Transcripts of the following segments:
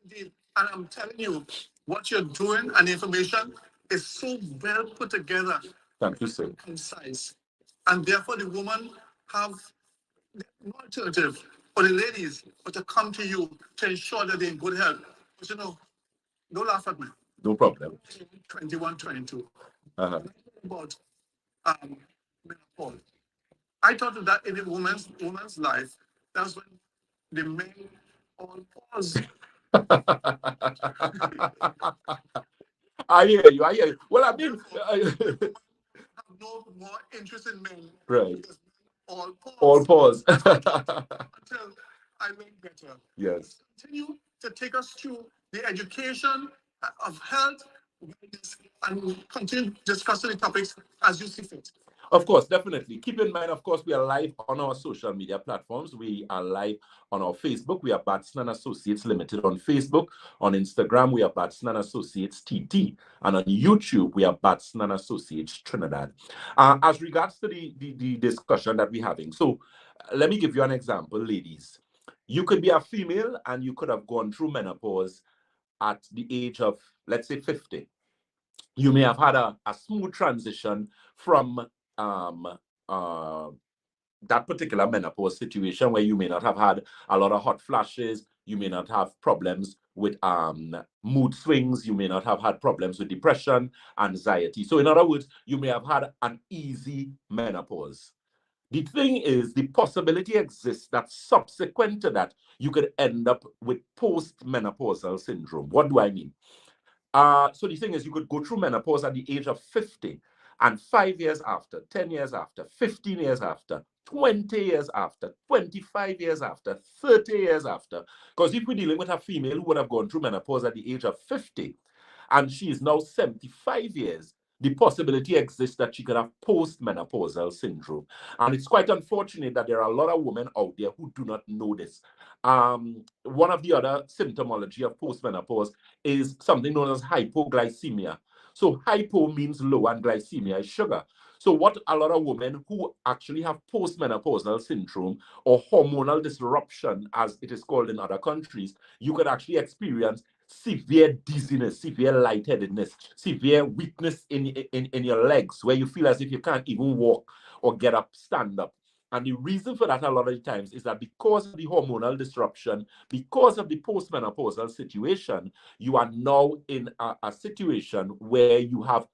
Indeed. And I'm telling you, what you're doing and information is so well put together. Thank you, sir. Concise. And therefore the woman have no alternative for the ladies but to come to you to ensure that they're in good health. But don't laugh at me. No problem. 21, 22. Uh-huh. About menopause. I thought that in a woman's life, that's when the men all pause. I hear you. I hear you. Well, I mean, Have no more interest in men. Right. Because men All pause. Until I learn better. Yes. Continue to take us through the education of health, wellness, and continue discussing the topics as you see fit. Of course, definitely. Keep in mind, of course, we are live on our social media platforms. We are live on our Facebook. We are Batson and Associates Limited on Facebook. On Instagram, we are Batson and Associates TT. And on YouTube, we are Batson and Associates Trinidad. As regards to the discussion that we're having, so let me give you an example, ladies. You could be a female and you could have gone through menopause at the age of, let's say, 50. You may have had a smooth transition from that particular menopause situation where you may not have had a lot of hot flashes, you may not have problems with mood swings, you may not have had problems with depression, anxiety. So in other words, you may have had an easy menopause. The thing is, the possibility exists that subsequent to that, you could end up with post-menopausal syndrome. What do I mean? So the thing is, you could go through menopause at the age of 50, and 5 years after, 10 years after, 15 years after, 20 years after, 25 years after, 30 years after. Because if we're dealing with a female who would have gone through menopause at the age of 50, and she is now 75 years, the possibility exists that she could have post-menopausal syndrome. And it's quite unfortunate that there are a lot of women out there who do not know this. One of the other symptomology of postmenopause is something known as hypoglycemia. So hypo means low and glycemia is sugar. So what a lot of women who actually have postmenopausal syndrome or hormonal disruption, as it is called in other countries, you could actually experience severe dizziness, severe lightheadedness, severe weakness in your legs, where you feel as if you can't even walk or get up, stand up. And the reason for that a lot of the times is that because of the hormonal disruption, because of the postmenopausal situation, you are now in a situation where you have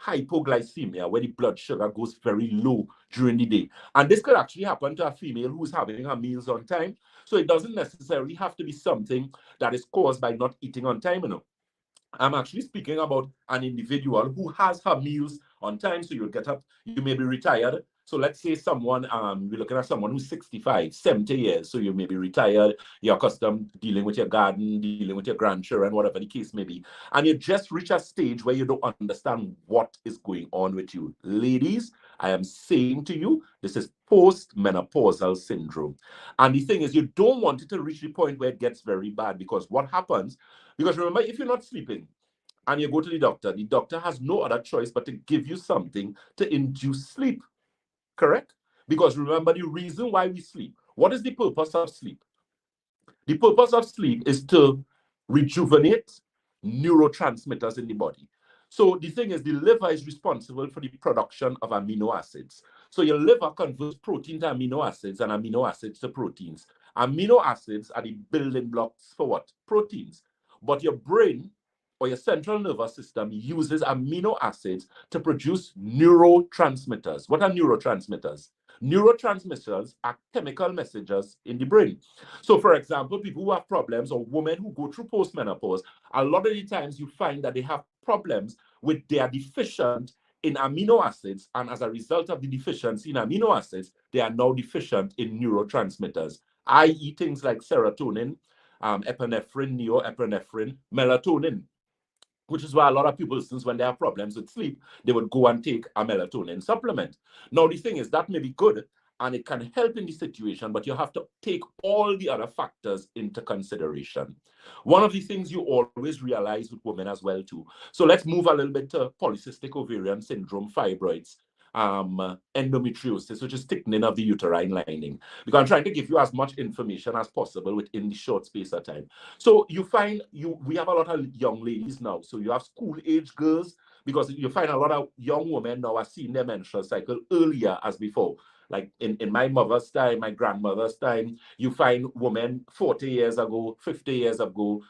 hypoglycemia, where the blood sugar goes very low during the day. And this could actually happen to a female who's having her meals on time. So it doesn't necessarily have to be something that is caused by not eating on time, I'm actually speaking about an individual who has her meals on time. So you'll get up, you may be retired. So let's say someone, we're looking at someone who's 65, 70 years. So you may be retired, you're accustomed to dealing with your garden, dealing with your grandchildren, whatever the case may be. And you just reach a stage where you don't understand what is going on with you. Ladies, I am saying to you, this is post-menopausal syndrome. And the thing is, you don't want it to reach the point where it gets very bad, because what happens, because remember, if you're not sleeping and you go to the doctor has no other choice but to give you something to induce sleep, correct? Because remember, the reason why we sleep, what is the purpose of sleep? The purpose of sleep is to rejuvenate neurotransmitters in the body. So the thing is, the liver is responsible for the production of amino acids. So your liver converts protein to amino acids and amino acids to proteins. Amino acids are the building blocks for what? Proteins. But your brain or your central nervous system uses amino acids to produce neurotransmitters. What are neurotransmitters? Neurotransmitters are chemical messengers in the brain. So, for example, people who have problems or women who go through postmenopause, a lot of the times you find that they have problems with they are deficient in amino acids, and as a result of the deficiency in amino acids, they are now deficient in neurotransmitters, i.e., things like serotonin, epinephrine, neuroepinephrine, melatonin, which is why a lot of people, since when they have problems with sleep, they would go and take a melatonin supplement. Now, the thing is, that may be good and it can help in the situation, but you have to take all the other factors into consideration. One of the things you always realize with women as well, too. So let's move a little bit to polycystic ovarian syndrome, fibroids. endometriosis, which is thickening of the uterine lining. Because I'm trying to give you as much information as possible within the short space of time. So you find we have a lot of young ladies now. So you have school-age girls, because you find a lot of young women now are seeing their menstrual cycle earlier as before. Like in my mother's time, my grandmother's time, you find women 40 years ago, 50 years ago,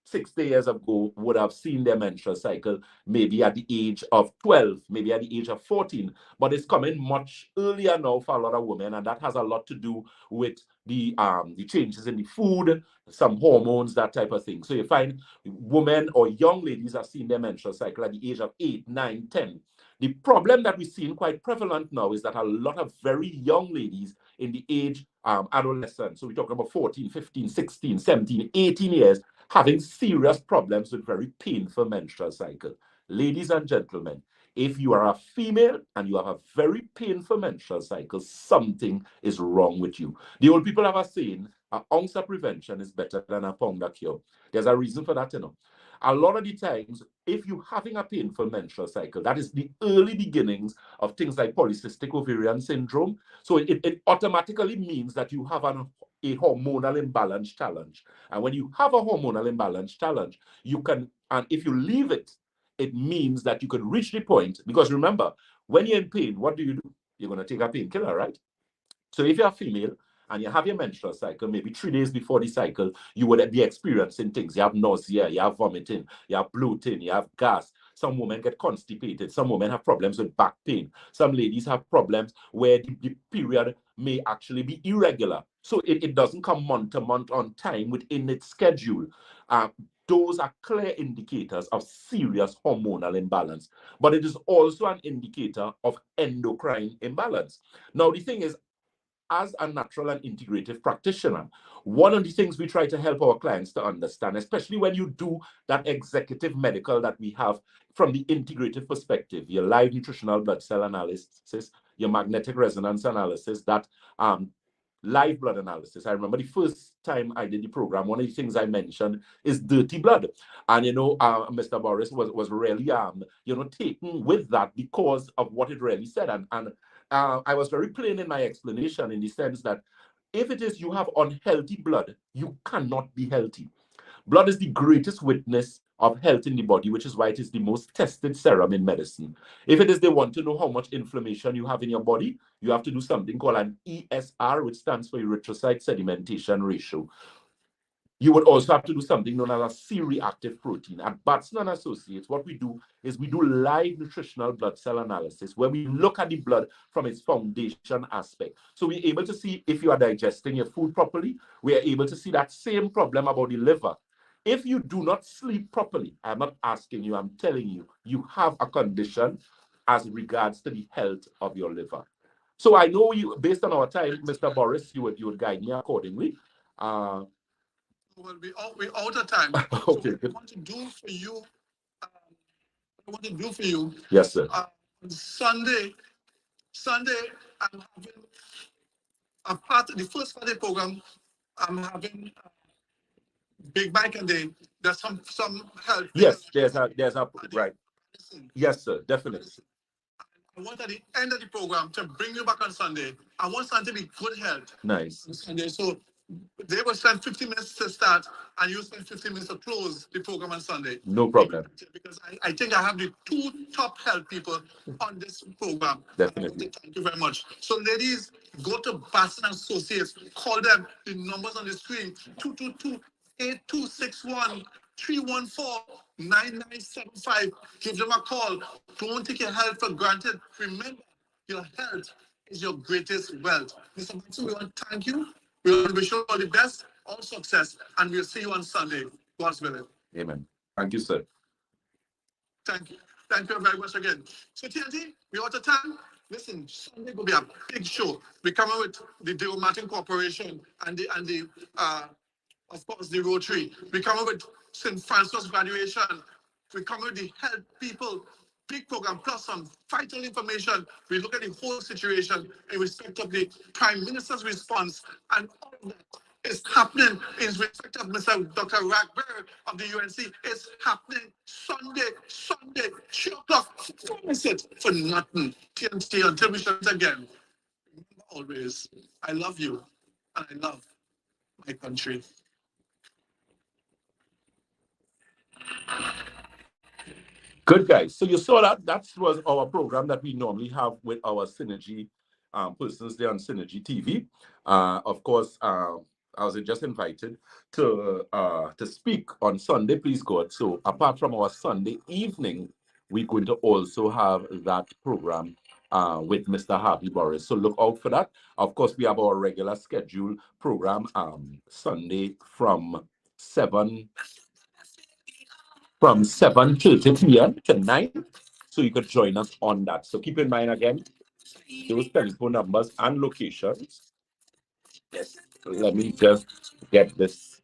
60 years ago would have seen their menstrual cycle maybe at the age of 12, maybe at the age of 14. But it's coming much earlier now for a lot of women, and that has a lot to do with the changes in the food, some hormones, that type of thing. So you find women or young ladies are seeing their menstrual cycle at the age of 8, 9, 10. The problem that we're seeing quite prevalent now is that a lot of very young ladies in the age adolescent, so we're talking about 14, 15, 16, 17, 18 years, having serious problems with very painful menstrual cycle. Ladies and gentlemen, if you are a female and you have a very painful menstrual cycle, something is wrong with you. The old people have a saying, an ounce of prevention is better than a pound of cure. There's a reason for that, you know. A lot of the times, if you're having a painful menstrual cycle, that is the early beginnings of things like polycystic ovarian syndrome. So it automatically means that you have a hormonal imbalance challenge. And when you have a hormonal imbalance challenge, you can, and if you leave it, it means that you can reach the point, because remember, when you're in pain, what do? You're going to take a painkiller, right? So if you're a female and you have your menstrual cycle, maybe 3 days before the cycle, you would be experiencing things. You have nausea, you have vomiting, you have bloating, you have gas. Some women get constipated. Some women have problems with back pain. Some ladies have problems where the period may actually be irregular. So it doesn't come month to month on time within its schedule. Those are clear indicators of serious hormonal imbalance. But it is also an indicator of endocrine imbalance. Now, the thing is, as a natural and integrative practitioner, one of the things we try to help our clients to understand, especially when you do that executive medical that we have from the integrative perspective, your live nutritional blood cell analysis, your magnetic resonance analysis, that live blood analysis. I remember the first time I did the program, one of the things I mentioned is dirty blood. And, Mr. Boris was really, taken with that because of what it really said. And I was very plain in my explanation, in the sense that if it is you have unhealthy blood, you cannot be healthy. Blood is the greatest witness of health in the body, which is why it is the most tested serum in medicine. If it is they want to know how much inflammation you have in your body, you have to do something called an ESR, which stands for erythrocyte sedimentation ratio. You would also have to do something known as a C-reactive protein. At Batson and Associates, what we do is we do live nutritional blood cell analysis, where we look at the blood from its foundation aspect. So we're able to see if you are digesting your food properly. We are able to see that same problem about the liver. If you do not sleep properly, I'm not asking you, I'm telling you, you have a condition as regards to the health of your liver. So I know you, based on our time, Mr. Boris, you would guide me accordingly. Well, we're out of time. Okay. So what I want to do for you, yes, sir. Sunday, I'm having the first part of the program. I'm having Big Mike and there's some help. Yes, there's a right. Yes, sir, definitely. I want at the end of the program to bring you back on Sunday. I want Sunday to be good health. Nice. On Sunday. So they will spend 50 minutes to start, and you spend 15 minutes to close the program on Sunday. No problem. Because I think I have the two top health people on this program. Definitely. Thank you very much. So ladies, go to Batson Associates. Call them. The numbers on the screen: 222-8261. 314-9975. Give them a call. Don't take your health for granted. Remember, your health is your greatest wealth. Mr. Batson, we want to thank you. We want to wish you all the best, all success, and we'll see you on Sunday. God's willing. Amen. Thank you, sir. Thank you. Thank you very much again. So, TNT, we're out of time. Listen, Sunday will be a big show. We're coming with the Dale Martin Corporation and the of course, the Rotary. We're coming with St. Francis graduation. We're coming with the health people. Big program, plus some vital information. We look at the whole situation in respect of the Prime Minister's response, and all of that It's happening in respect of Mr. Dr. Ragbir of the UNC. It's happening Sunday, 2 o'clock. Don't miss it for nothing. TNT until we shut again. Remember always, I love you and I love my country. Good guys. So you saw that that was our program that we normally have with our Synergy persons there on Synergy TV. Of course, I was just invited to speak on Sunday, please God. So apart from our Sunday evening, we're going to also have that program with Mr. Harvey Boris. So look out for that. Of course, we have our regular scheduled program Sunday from 7:30 p.m. to 9. So you could join us on that. So keep in mind again, those telephone numbers and locations. Yes. Let me just get this.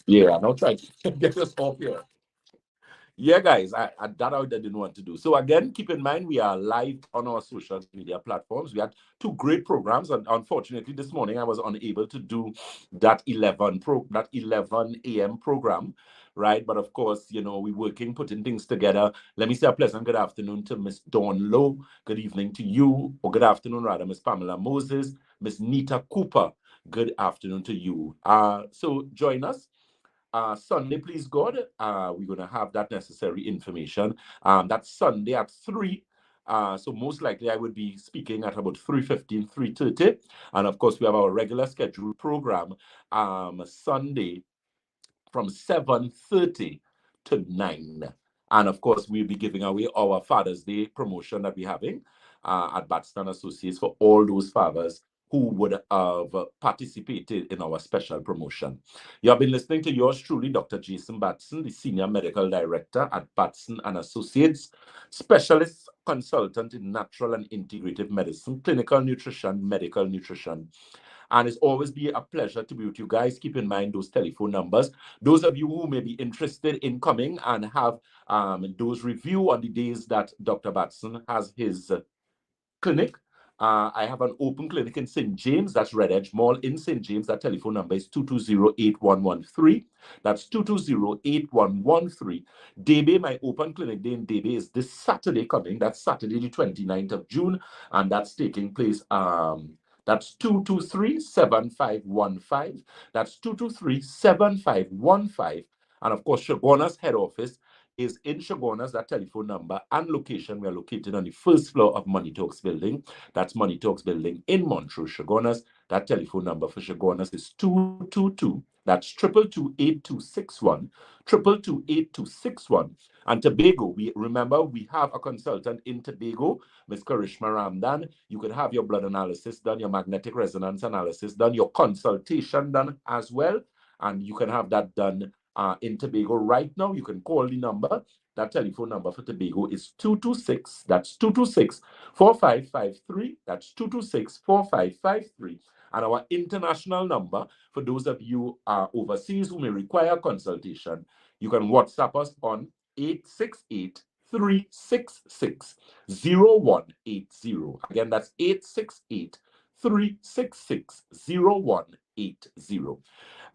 Yeah, I'm not trying to get us off here. Yeah, guys, I that I didn't want to do. So again, keep in mind we are live on our social media platforms. We had two great programs, and unfortunately, this morning I was unable to do that 11 a.m. program, right? But of course, you know, we're working, putting things together. Let me say a pleasant good afternoon to Miss Dawn Lowe. Good evening to you, or good afternoon rather, Miss Pamela Moses, Miss Nita Cooper. Good afternoon to you. So join us. Sunday, please God, we're going to have that necessary information. That's Sunday at 3. So most likely I would be speaking at about 3:15, 3:30. And of course, we have our regular scheduled program Sunday from 7:30 to 9. And of course, we'll be giving away our Father's Day promotion that we're having at Batson Associates for all those fathers who would have participated in our special promotion. You have been listening to yours truly, Dr. Jason Batson, the Senior Medical Director at Batson and Associates, Specialist Consultant in Natural and Integrative Medicine, Clinical Nutrition, Medical Nutrition. And it's always be a pleasure to be with you guys. Keep in mind those telephone numbers. Those of you who may be interested in coming and have those review on the days that Dr. Batson has his clinic. I have an open clinic in St. James. That's Red Edge Mall in St. James. That telephone number is 220-8113. That's 220-8113. Debe, my open clinic day in Debe is this Saturday coming. That's Saturday, the 29th of June. And that's taking place. That's 223-7515. That's 223-7515. And of course, Shagona's head office is in Shagona's. That telephone number and location. We are located on the first floor of Money Talks building. That's Money Talks building in Montrose, Shagona's. That telephone number for Shagona's is 222. That's 222-8261. 222-8261. And Tobago, we remember we have a consultant in Tobago, Ms. Karishma Ramdan. You could have your blood analysis done, your magnetic resonance analysis done, your consultation done as well. And you can have that done in Tobago right now. You can call the number. That telephone number for Tobago is 226. That's 226-4553. That's 226-4553. And our international number, for those of you overseas who may require consultation, you can WhatsApp us on 868-366-0180. Again, that's 868-366-0180.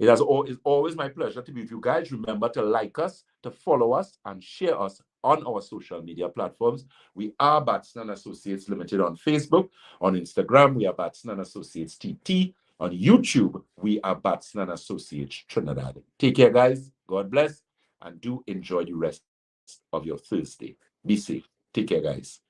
It's always my pleasure to be with you guys. Remember to like us, to follow us, and share us on our social media platforms. We are Batson and Associates Limited on Facebook. On Instagram, we are Batson and Associates TT. On YouTube, we are Batson and Associates Trinidad. Take care, guys. God bless. And do enjoy the rest of your Thursday. Be safe. Take care, guys.